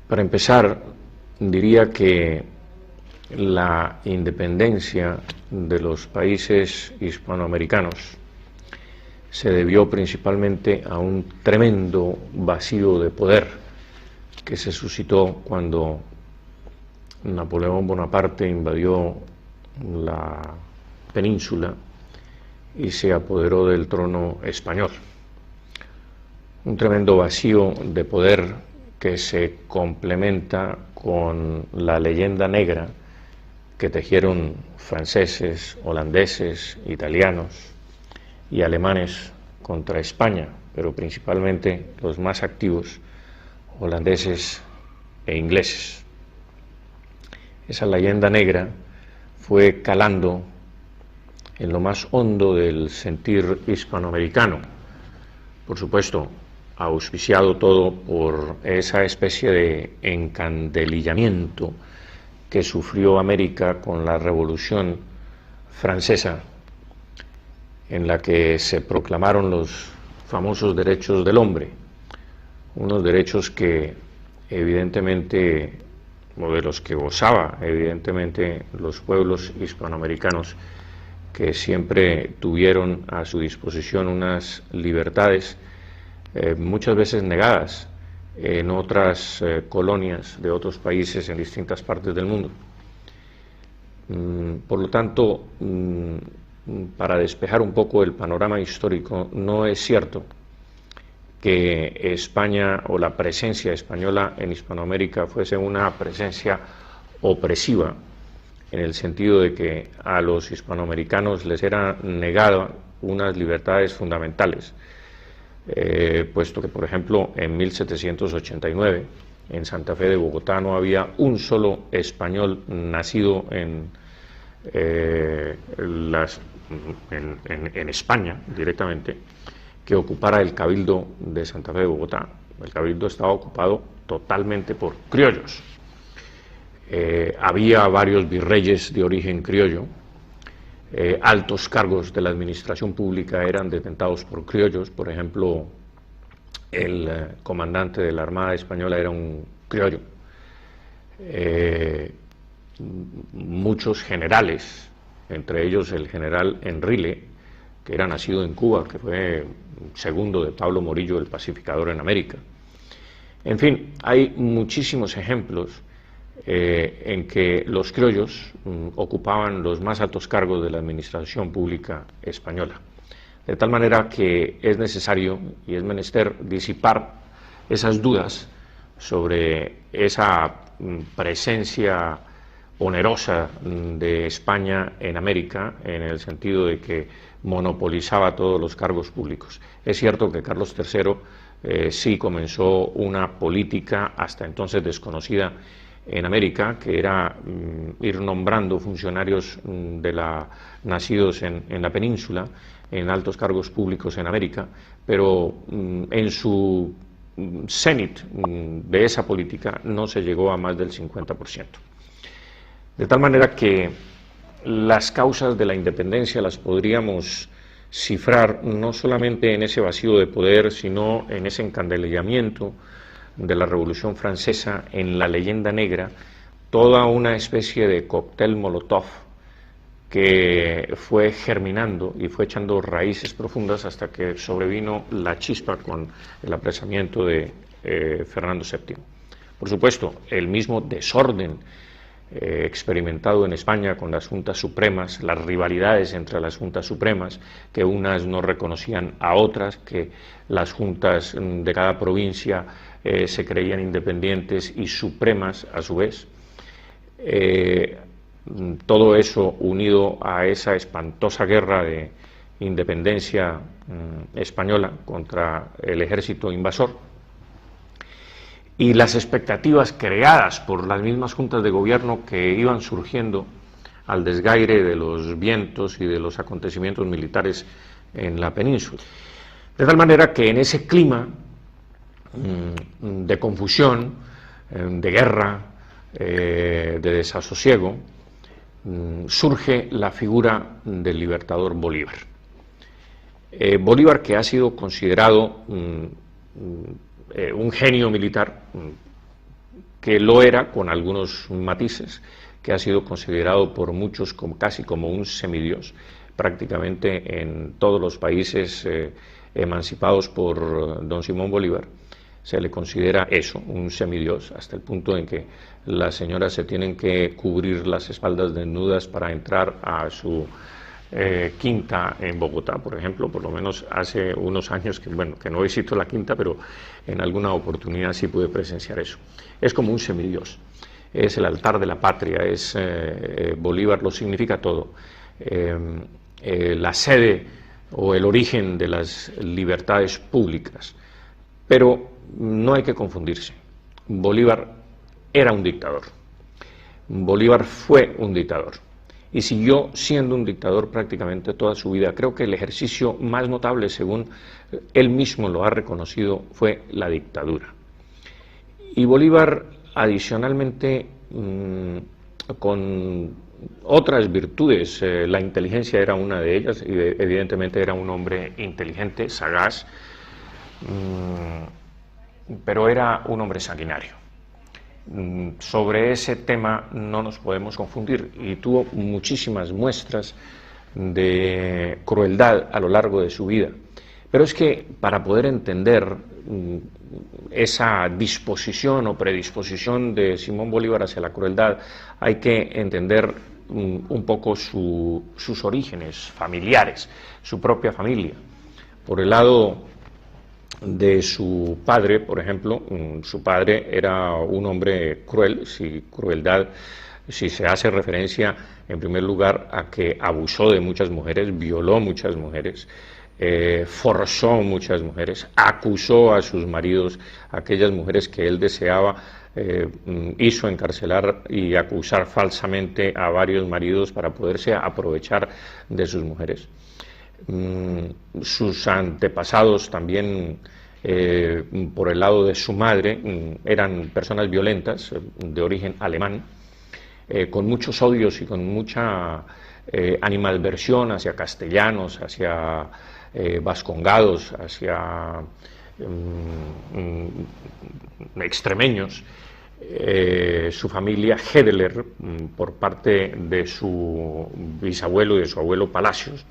Para empezar, diría que la independencia de los países hispanoamericanos se debió principalmente a un tremendo vacío de poder que se suscitó cuando Napoleón Bonaparte invadió la península y se apoderó del trono español. Un tremendo vacío de poder que se complementa con la leyenda negra que tejieron franceses, holandeses, italianos y alemanes contra España, pero principalmente los más activos, holandeses e ingleses. Esa leyenda negra fue calando en lo más hondo del sentir hispanoamericano, por supuesto, auspiciado todo por esa especie de encandelillamiento que sufrió América con la Revolución Francesa, en la que se proclamaron los famosos derechos del hombre, unos derechos que evidentemente, o de los que gozaba evidentemente los pueblos hispanoamericanos, que siempre tuvieron a su disposición unas libertades muchas veces negadas en otras colonias de otros países en distintas partes del mundo. Por lo tanto, para despejar un poco el panorama histórico, no es cierto que España o la presencia española en Hispanoamérica fuese una presencia opresiva, en el sentido de que a los hispanoamericanos les era negada unas libertades fundamentales, puesto que, por ejemplo, en 1789, en Santa Fe de Bogotá, no había un solo español nacido en España directamente, que ocupara el Cabildo de Santa Fe de Bogotá. El Cabildo estaba ocupado totalmente por criollos. Había varios virreyes de origen criollo, altos cargos de la administración pública eran detentados por criollos. Por ejemplo, el comandante de la Armada Española era un criollo. Muchos generales, entre ellos el general Enrile, que era nacido en Cuba, que fue segundo de Pablo Morillo, el pacificador en América. En fin, hay muchísimos ejemplos en que los criollos ocupaban los más altos cargos de la administración pública española. De tal manera que es necesario y es menester disipar esas dudas sobre esa presencia onerosa de España en América, en el sentido de que monopolizaba todos los cargos públicos. Es cierto que Carlos III sí comenzó una política hasta entonces desconocida en América, que era ir nombrando funcionarios nacidos en la península, en altos cargos públicos en América, pero en su cenit de esa política no se llegó a más del 50%. De tal manera que las causas de la independencia las podríamos cifrar no solamente en ese vacío de poder, sino en ese encandelillamiento de la Revolución Francesa, en la leyenda negra, toda una especie de cóctel Molotov que fue germinando y fue echando raíces profundas hasta que sobrevino la chispa con el apresamiento de Fernando VII. Por supuesto, el mismo desorden experimentado en España con las juntas supremas, las rivalidades entre las juntas supremas, que unas no reconocían a otras, que las juntas de cada provincia se creían independientes y supremas a su vez. Todo eso unido a esa espantosa guerra de independencia española contra el ejército invasor, y las expectativas creadas por las mismas juntas de gobierno que iban surgiendo al desgaire de los vientos y de los acontecimientos militares en la península. De tal manera que en ese clima de confusión, de guerra, de desasosiego, surge la figura del libertador Bolívar. Bolívar, que ha sido considerado un genio militar que lo era con algunos matices, que ha sido considerado por muchos casi como un semidios, prácticamente en todos los países emancipados por don Simón Bolívar. Se le considera eso, un semidios, hasta el punto en que las señoras se tienen que cubrir las espaldas desnudas para entrar a su quinta en Bogotá, por ejemplo. Por lo menos hace unos años que, bueno, que no visito la quinta, pero en alguna oportunidad sí pude presenciar eso. Es como un semidios, es el altar de la patria, es Bolívar, lo significa todo. La sede o el origen de las libertades públicas. Pero no hay que confundirse. Bolívar era un dictador. Bolívar fue un dictador. Y siguió siendo un dictador prácticamente toda su vida. Creo que el ejercicio más notable, según él mismo lo ha reconocido, fue la dictadura. Y Bolívar, adicionalmente, con otras virtudes, la inteligencia era una de ellas, y evidentemente era un hombre inteligente, sagaz, pero era un hombre sanguinario. Sobre ese tema no nos podemos confundir, y tuvo muchísimas muestras de crueldad a lo largo de su vida. Pero es que para poder entender esa disposición o predisposición de Simón Bolívar hacia la crueldad, hay que entender un poco sus orígenes familiares, su propia familia. Por el lado de su padre, por ejemplo, su padre era un hombre cruel, si se hace referencia en primer lugar a que abusó de muchas mujeres, violó muchas mujeres, forzó muchas mujeres, acusó a sus maridos, a aquellas mujeres que él deseaba, hizo encarcelar y acusar falsamente a varios maridos para poderse aprovechar de sus mujeres. Sus antepasados también, por el lado de su madre, eran personas violentas, de origen alemán, con muchos odios y con mucha animadversión hacia castellanos, hacia vascongados, hacia extremeños. Su familia Hedeler, por parte de su bisabuelo y de su abuelo Palacios,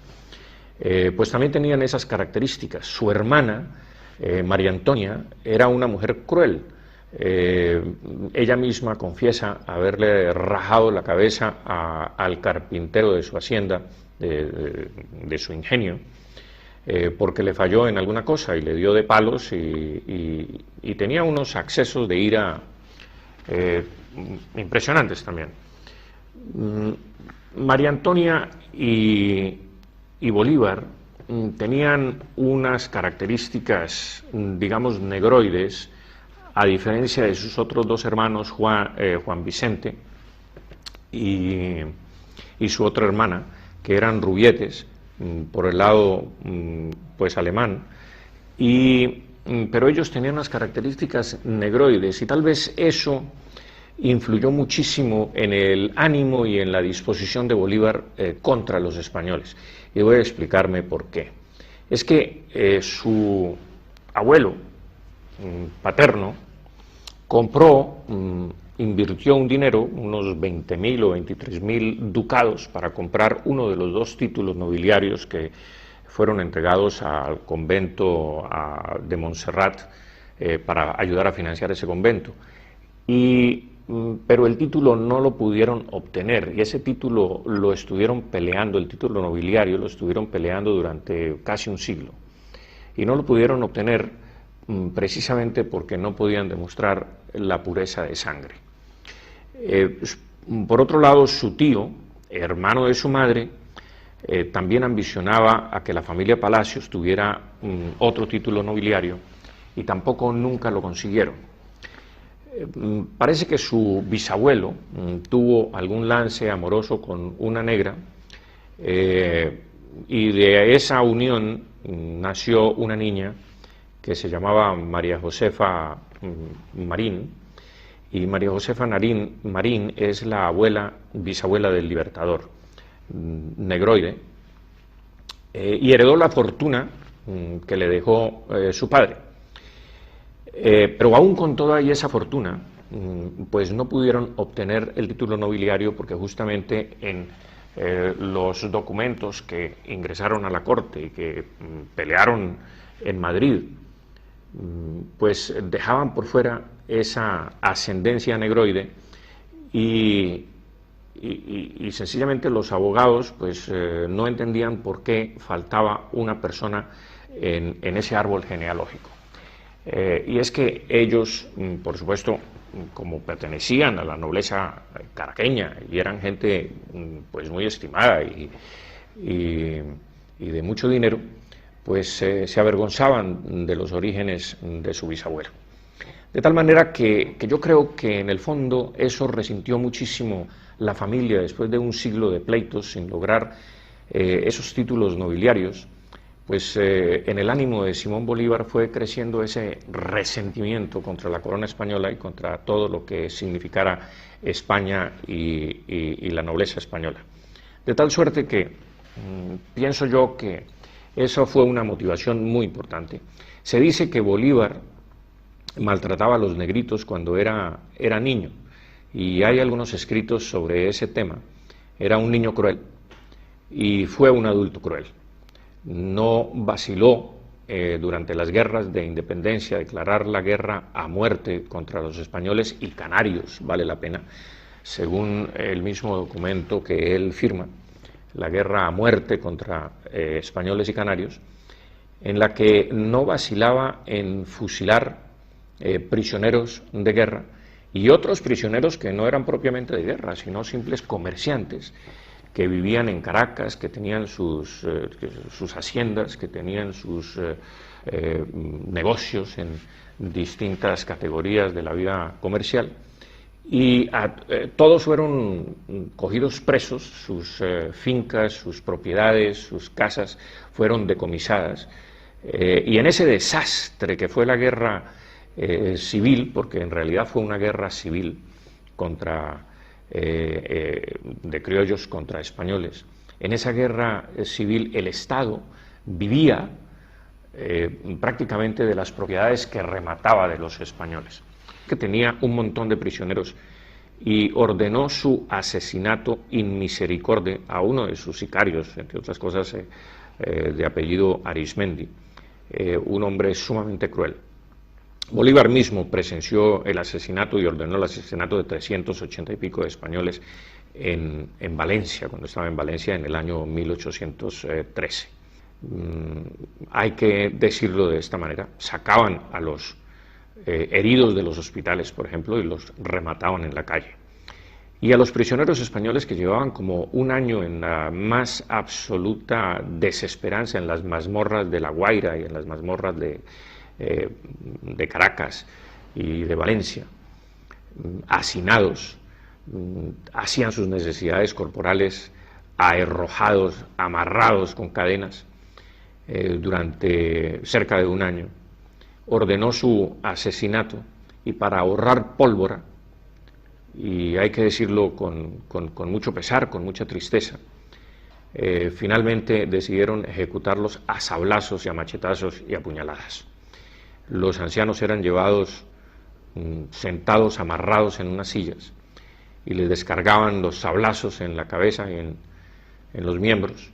pues también tenían esas características. Su hermana, María Antonia, era una mujer cruel. Ella misma confiesa haberle rajado la cabeza al carpintero de su hacienda, de su ingenio, porque le falló en alguna cosa y le dio de palos y tenía unos accesos de ira impresionantes también. María Antonia y Bolívar tenían unas características, digamos, negroides, a diferencia de sus otros dos hermanos, Juan Vicente y su otra hermana, que eran rubietes, por el lado pues alemán, pero ellos tenían unas características negroides, y tal vez eso influyó muchísimo en el ánimo y en la disposición de Bolívar contra los españoles. Y voy a explicarme por qué. Es que su abuelo paterno compró, invirtió un dinero, unos 20.000 o 23.000 ducados, para comprar uno de los dos títulos nobiliarios que fueron entregados al convento de Montserrat para ayudar a financiar ese convento. Pero el título no lo pudieron obtener, y ese título lo estuvieron peleando, el título nobiliario lo estuvieron peleando durante casi un siglo, y no lo pudieron obtener precisamente porque no podían demostrar la pureza de sangre. Por otro lado, su tío, hermano de su madre, también ambicionaba a que la familia Palacios tuviera otro título nobiliario, y tampoco nunca lo consiguieron. Parece que su bisabuelo tuvo algún lance amoroso con una negra, y de esa unión nació una niña que se llamaba María Josefa Marín, y María Josefa Marín es la bisabuela del Libertador, negroide, y heredó la fortuna que le dejó su padre. Pero aún con toda esa fortuna, pues no pudieron obtener el título nobiliario porque justamente en los documentos que ingresaron a la corte y que pelearon en Madrid, pues dejaban por fuera esa ascendencia negroide y sencillamente los abogados pues no entendían por qué faltaba una persona en ese árbol genealógico. Y es que ellos, por supuesto, como pertenecían a la nobleza caraqueña y eran gente pues muy estimada y de mucho dinero, pues se avergonzaban de los orígenes de su bisabuelo. De tal manera que yo creo que en el fondo eso resintió muchísimo la familia después de un siglo de pleitos sin lograr esos títulos nobiliarios. Pues en el ánimo de Simón Bolívar fue creciendo ese resentimiento contra la corona española y contra todo lo que significara España y la nobleza española. De tal suerte que pienso yo que eso fue una motivación muy importante. Se dice que Bolívar maltrataba a los negritos cuando era niño, y hay algunos escritos sobre ese tema. Era un niño cruel y fue un adulto cruel. No vaciló durante las guerras de independencia, declarar la guerra a muerte contra los españoles y canarios, vale la pena, según el mismo documento que él firma, la guerra a muerte contra españoles y canarios, en la que no vacilaba en fusilar prisioneros de guerra y otros prisioneros que no eran propiamente de guerra, sino simples comerciantes que vivían en Caracas, que tenían sus haciendas, que tenían sus negocios en distintas categorías de la vida comercial, y todos fueron cogidos presos, sus fincas, sus propiedades, sus casas fueron decomisadas, y en ese desastre que fue la guerra civil, porque en realidad fue una guerra civil de criollos contra españoles. En esa guerra civil el Estado vivía prácticamente de las propiedades que remataba de los españoles, que tenía un montón de prisioneros, y ordenó su asesinato in misericordia a uno de sus sicarios, entre otras cosas de apellido Arismendi, un hombre sumamente cruel. Bolívar mismo presenció el asesinato y ordenó el asesinato de 380 y pico de españoles en Valencia, cuando estaba en Valencia en el año 1813. Hay que decirlo de esta manera: sacaban a los heridos de los hospitales, por ejemplo, y los remataban en la calle. Y a los prisioneros españoles que llevaban como un año en la más absoluta desesperanza en las mazmorras de La Guaira y en las mazmorras de Caracas y de Valencia, hacinados, hacían sus necesidades corporales aherrojados, amarrados con cadenas durante cerca de un año. Ordenó su asesinato y, para ahorrar pólvora, y hay que decirlo con mucho pesar, con mucha tristeza, finalmente decidieron ejecutarlos a sablazos y a machetazos y a puñaladas. Los ancianos eran llevados sentados, amarrados en unas sillas, y les descargaban los sablazos en la cabeza y en los miembros.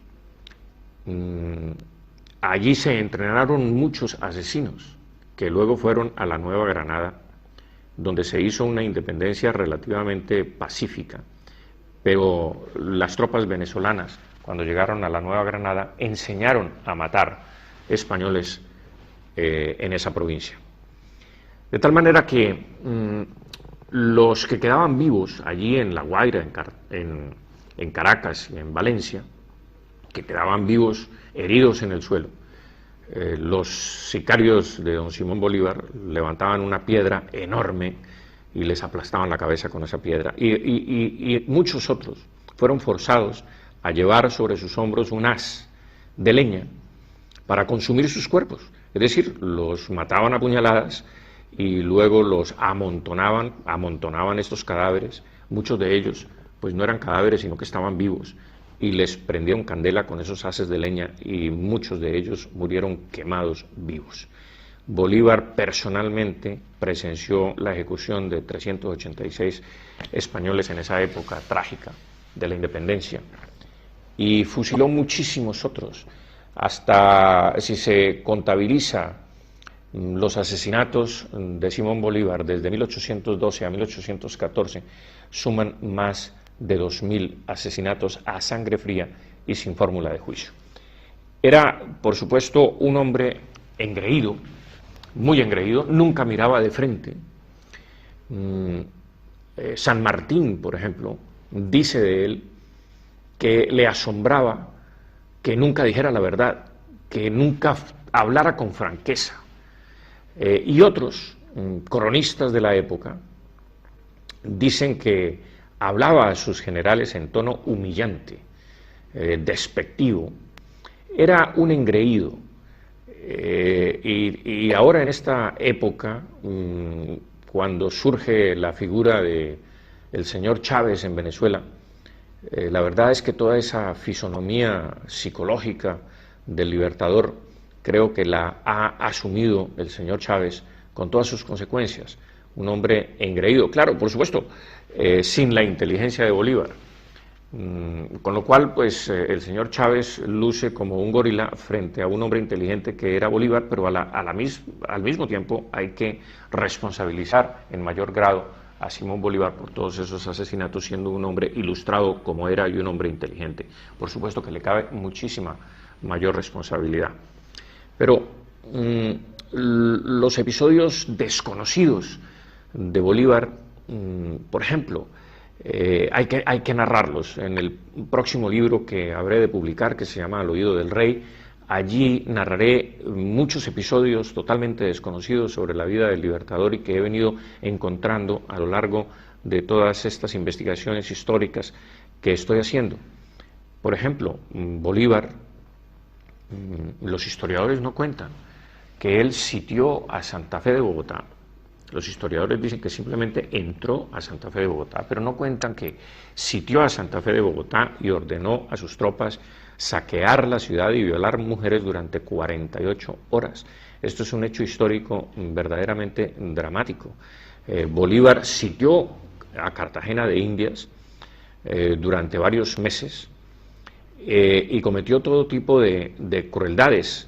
Allí se entrenaron muchos asesinos que luego fueron a la Nueva Granada, donde se hizo una independencia relativamente pacífica, pero las tropas venezolanas, cuando llegaron a la Nueva Granada, enseñaron a matar españoles en esa provincia. De tal manera que los que quedaban vivos allí en La Guaira, en Caracas y en Valencia, que quedaban vivos, heridos en el suelo, los sicarios de don Simón Bolívar levantaban una piedra enorme y les aplastaban la cabeza con esa piedra, y muchos otros fueron forzados a llevar sobre sus hombros un haz de leña para consumir sus cuerpos. Es decir, los mataban a puñaladas y luego los amontonaban estos cadáveres. Muchos de ellos pues no eran cadáveres, sino que estaban vivos, y les prendieron candela con esos haces de leña, y muchos de ellos murieron quemados vivos. Bolívar personalmente presenció la ejecución de 386 españoles en esa época trágica de la independencia y fusiló muchísimos otros. Hasta si se contabiliza los asesinatos de Simón Bolívar desde 1812 a 1814, suman más de 2000 asesinatos a sangre fría y sin fórmula de juicio. Era, por supuesto, un hombre engreído, muy engreído, nunca miraba de frente. San Martín, por ejemplo, dice de él que le asombraba que nunca dijera la verdad, que nunca hablara con franqueza. Y otros cronistas de la época dicen que hablaba a sus generales en tono humillante, despectivo. Era un engreído. Y ahora en esta época, cuando surge la figura del señor Chávez en Venezuela, la verdad es que toda esa fisonomía psicológica del libertador creo que la ha asumido el señor Chávez con todas sus consecuencias. Un hombre engreído, claro, por supuesto, sin la inteligencia de Bolívar. Con lo cual, pues el señor Chávez luce como un gorila frente a un hombre inteligente que era Bolívar, pero al mismo tiempo hay que responsabilizar en mayor grado a Simón Bolívar por todos esos asesinatos, siendo un hombre ilustrado como era y un hombre inteligente. Por supuesto que le cabe muchísima mayor responsabilidad. Pero los episodios desconocidos de Bolívar, por ejemplo, hay que narrarlos. En el próximo libro que habré de publicar, que se llama Al oído del rey, allí narraré muchos episodios totalmente desconocidos sobre la vida del libertador y que he venido encontrando a lo largo de todas estas investigaciones históricas que estoy haciendo. Por ejemplo, Bolívar, los historiadores no cuentan que él sitió a Santa Fe de Bogotá. Los historiadores dicen que simplemente entró a Santa Fe de Bogotá, pero no cuentan que sitió a Santa Fe de Bogotá y ordenó a sus tropas saquear la ciudad y violar mujeres durante 48 horas. Esto es un hecho histórico verdaderamente dramático. Bolívar sitió a Cartagena de Indias durante varios meses y cometió todo tipo de crueldades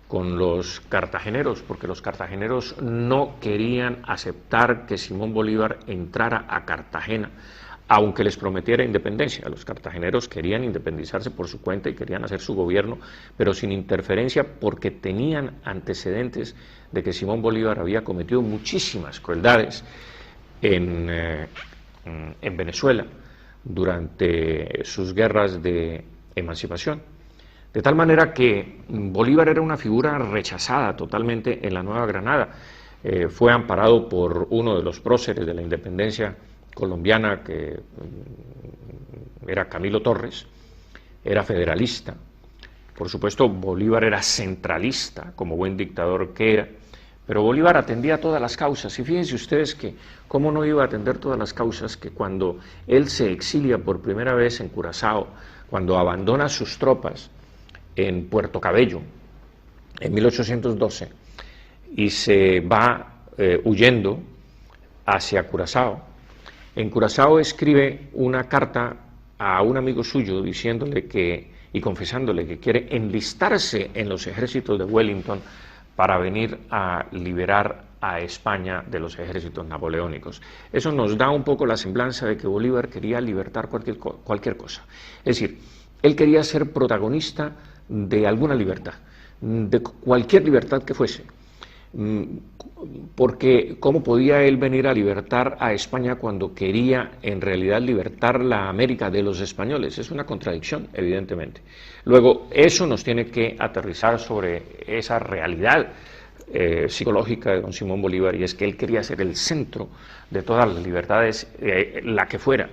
con los cartageneros, porque los cartageneros no querían aceptar que Simón Bolívar entrara a Cartagena, aunque les prometiera independencia. Los cartageneros querían independizarse por su cuenta y querían hacer su gobierno, pero sin interferencia, porque tenían antecedentes de que Simón Bolívar había cometido muchísimas crueldades en Venezuela durante sus guerras de emancipación. De tal manera que Bolívar era una figura rechazada totalmente en la Nueva Granada. Fue amparado por uno de los próceres de la independencia colombiana, que era Camilo Torres, era federalista. Por supuesto, Bolívar era centralista, como buen dictador que era, pero Bolívar atendía todas las causas. Y fíjense ustedes que cómo no iba a atender todas las causas, que cuando él se exilia por primera vez en Curazao, cuando abandona sus tropas en Puerto Cabello en 1812 y se va huyendo hacia Curazao. En Curazao escribe una carta a un amigo suyo diciéndole y confesándole que quiere enlistarse en los ejércitos de Wellington para venir a liberar a España de los ejércitos napoleónicos. Eso nos da un poco la semblanza de que Bolívar quería libertar cualquier cosa. Es decir, él quería ser protagonista de alguna libertad, de cualquier libertad que fuese, porque ¿cómo podía él venir a libertar a España cuando quería en realidad libertar la América de los españoles? Es una contradicción, evidentemente. Luego, eso nos tiene que aterrizar sobre esa realidad psicológica de don Simón Bolívar, y es que él quería ser el centro de todas las libertades, la que fuera.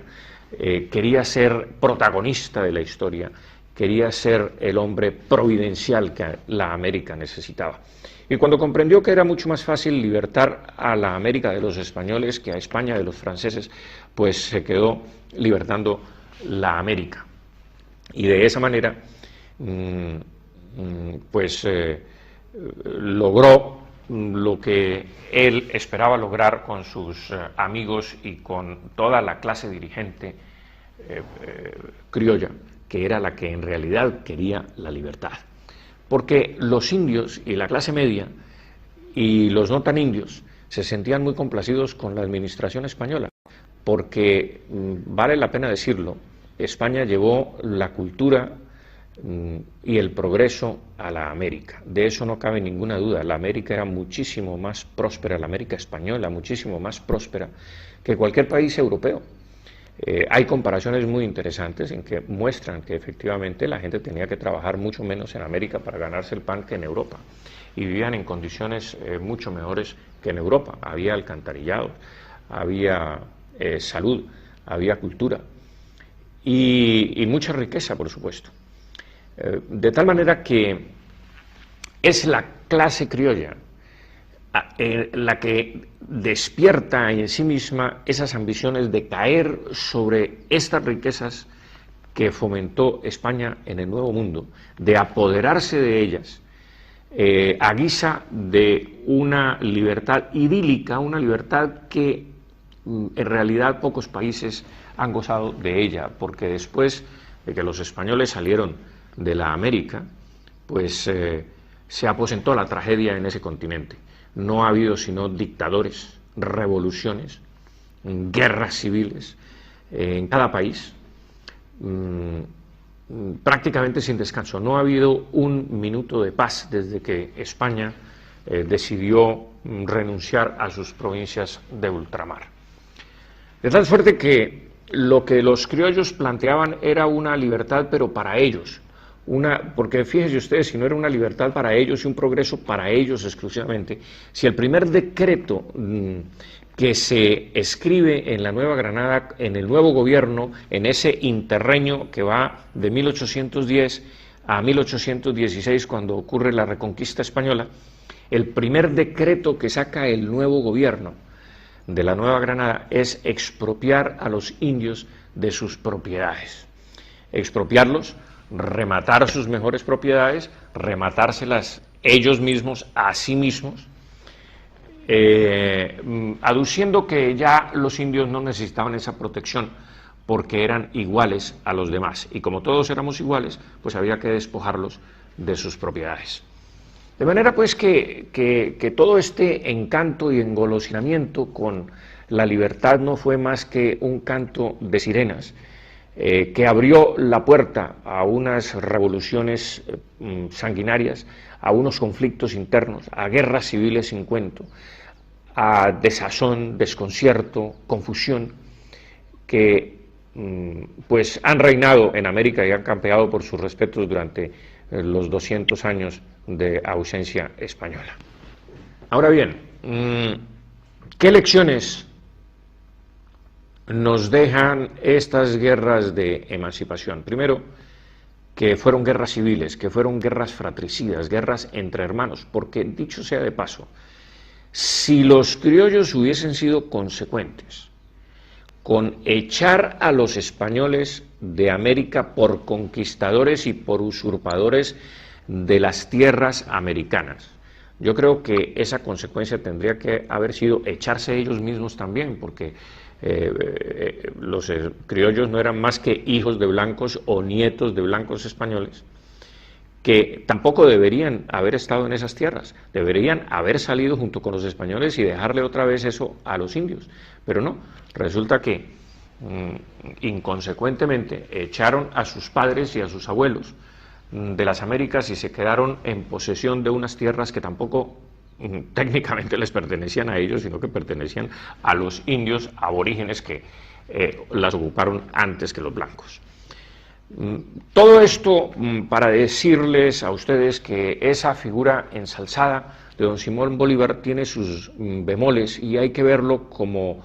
Quería ser protagonista de la historia, quería ser el hombre providencial que la América necesitaba. Y cuando comprendió que era mucho más fácil libertar a la América de los españoles que a España de los franceses, pues se quedó libertando la América. Y de esa manera, logró lo que él esperaba lograr con sus amigos y con toda la clase dirigente criolla, que era la que en realidad quería la libertad. Porque los indios y la clase media y los no tan indios se sentían muy complacidos con la administración española, porque, vale la pena decirlo, España llevó la cultura y el progreso a la América. De eso no cabe ninguna duda. La América era muchísimo más próspera, la América española, muchísimo más próspera que cualquier país europeo. Hay comparaciones muy interesantes en que muestran que efectivamente la gente tenía que trabajar mucho menos en América para ganarse el pan que en Europa, y vivían en condiciones mucho mejores que en Europa. Había alcantarillado, había salud, había cultura y mucha riqueza, por supuesto. De tal manera que es la clase criolla la que despierta en sí misma esas ambiciones de caer sobre estas riquezas que fomentó España en el Nuevo Mundo, de apoderarse de ellas a guisa de una libertad idílica, una libertad que en realidad pocos países han gozado de ella, porque después de que los españoles salieron de la América, pues se aposentó la tragedia en ese continente. No ha habido sino dictadores, revoluciones, guerras civiles en cada país, prácticamente sin descanso. No ha habido un minuto de paz desde que España decidió renunciar a sus provincias de ultramar. De tal suerte que lo que los criollos planteaban era una libertad, pero para ellos. Porque fíjense ustedes, si no era una libertad para ellos y un progreso para ellos exclusivamente, si el primer decreto que se escribe en la Nueva Granada, en el nuevo gobierno, en ese interreño que va de 1810 a 1816, cuando ocurre la Reconquista Española, el primer decreto que saca el nuevo gobierno de la Nueva Granada es expropiar a los indios de sus propiedades. Expropiarlos, rematar sus mejores propiedades, rematárselas ellos mismos a sí mismos, aduciendo que ya los indios no necesitaban esa protección porque eran iguales a los demás, y como todos éramos iguales, pues había que despojarlos de sus propiedades. De manera pues que todo este encanto y engolosinamiento con la libertad no fue más que un canto de sirenas, que abrió la puerta a unas revoluciones sanguinarias, a unos conflictos internos, a guerras civiles sin cuento, a desazón, desconcierto, confusión, que pues han reinado en América y han campeado por sus respetos durante los 200 años de ausencia española. Ahora bien, ¿qué lecciones nos dejan estas guerras de emancipación? Primero, que fueron guerras civiles, que fueron guerras fratricidas, guerras entre hermanos, porque, dicho sea de paso, si los criollos hubiesen sido consecuentes con echar a los españoles de América por conquistadores y por usurpadores de las tierras americanas, yo creo que esa consecuencia tendría que haber sido echarse ellos mismos también, porque los criollos no eran más que hijos de blancos o nietos de blancos españoles, que tampoco deberían haber estado en esas tierras, deberían haber salido junto con los españoles y dejarle otra vez eso a los indios, pero no, resulta que inconsecuentemente echaron a sus padres y a sus abuelos de las Américas y se quedaron en posesión de unas tierras que tampoco técnicamente les pertenecían a ellos, sino que pertenecían a los indios aborígenes que las ocuparon antes que los blancos. Todo esto para decirles a ustedes que esa figura ensalzada de don Simón Bolívar tiene sus bemoles y hay que verlo como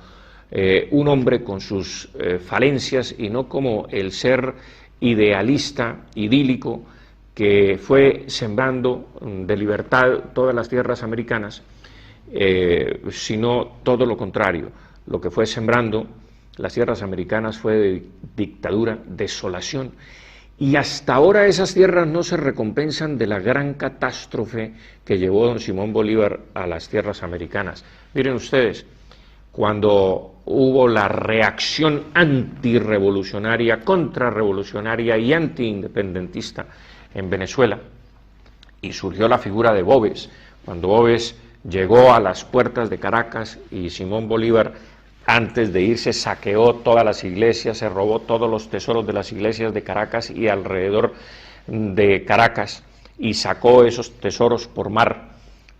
un hombre con sus falencias y no como el ser idealista, idílico, que fue sembrando de libertad todas las tierras americanas, sino todo lo contrario. Lo que fue sembrando las tierras americanas fue de dictadura, desolación Y hasta ahora esas tierras no se recompensan de la gran catástrofe que llevó don Simón Bolívar a las tierras americanas. Miren ustedes, cuando hubo la reacción antirrevolucionaria, contrarrevolucionaria y antiindependentista en Venezuela, y surgió la figura de Boves, cuando Boves llegó a las puertas de Caracas y Simón Bolívar, antes de irse, saqueó todas las iglesias, se robó todos los tesoros de las iglesias de Caracas y alrededor de Caracas, y sacó esos tesoros por mar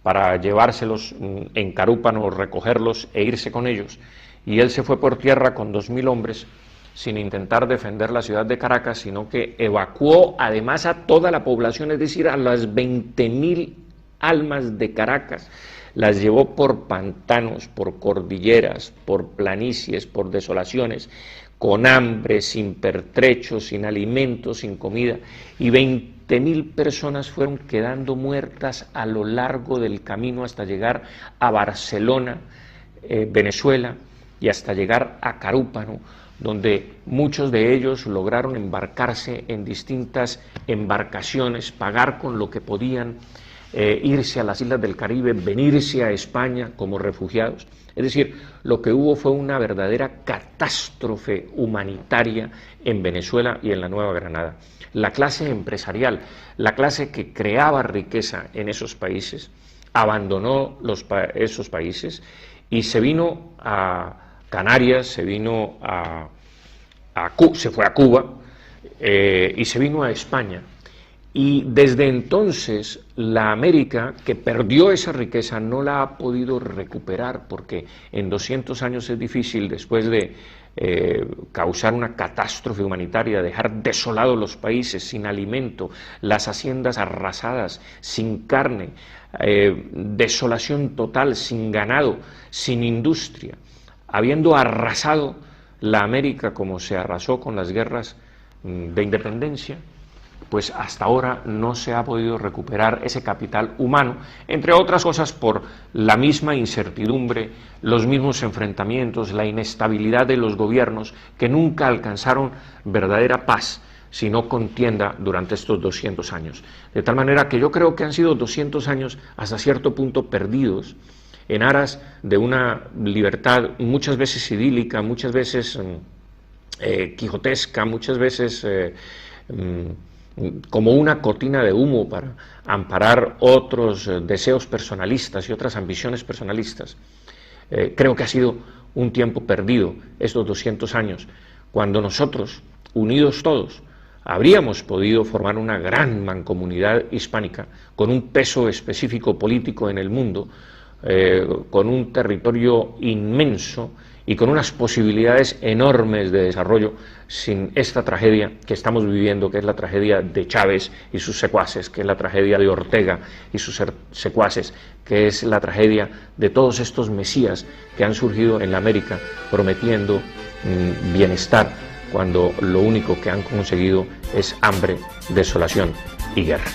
para llevárselos en Carúpano, recogerlos e irse con ellos. Y él se fue por tierra con 2000 hombres, sin intentar defender la ciudad de Caracas, sino que evacuó además a toda la población, es decir, a las 20.000 almas de Caracas. Las llevó por pantanos, por cordilleras, por planicies, por desolaciones, con hambre, sin pertrechos, sin alimentos, sin comida, y 20.000 personas fueron quedando muertas a lo largo del camino hasta llegar a Barcelona, Venezuela, y hasta llegar a Carúpano, donde muchos de ellos lograron embarcarse en distintas embarcaciones, pagar con lo que podían, irse a las islas del Caribe, venirse a España como refugiados. Es decir, lo que hubo fue una verdadera catástrofe humanitaria en Venezuela y en la Nueva Granada. La clase empresarial, la clase que creaba riqueza en esos países, abandonó esos países y se vino a Canarias, se fue a Cuba y se vino a España. Y desde entonces la América, que perdió esa riqueza, no la ha podido recuperar, porque en 200 años es difícil, después de causar una catástrofe humanitaria, dejar desolados los países, sin alimento, las haciendas arrasadas, sin carne, desolación total, sin ganado, sin industria, habiendo arrasado la América como se arrasó con las guerras de independencia, pues hasta ahora no se ha podido recuperar ese capital humano, entre otras cosas por la misma incertidumbre, los mismos enfrentamientos, la inestabilidad de los gobiernos que nunca alcanzaron verdadera paz, sino contienda durante estos 200 años. De tal manera que yo creo que han sido 200 años hasta cierto punto perdidos en aras de una libertad muchas veces idílica, muchas veces quijotesca, muchas veces como una cortina de humo para amparar otros deseos personalistas y otras ambiciones personalistas. Creo que ha sido un tiempo perdido estos 200 años, cuando nosotros, unidos todos, habríamos podido formar una gran mancomunidad hispánica con un peso específico político en el mundo, con un territorio inmenso y con unas posibilidades enormes de desarrollo, sin esta tragedia que estamos viviendo, que es la tragedia de Chávez y sus secuaces, que es la tragedia de Ortega y sus secuaces, que es la tragedia de todos estos mesías que han surgido en la América prometiendo bienestar, cuando lo único que han conseguido es hambre, desolación y guerra.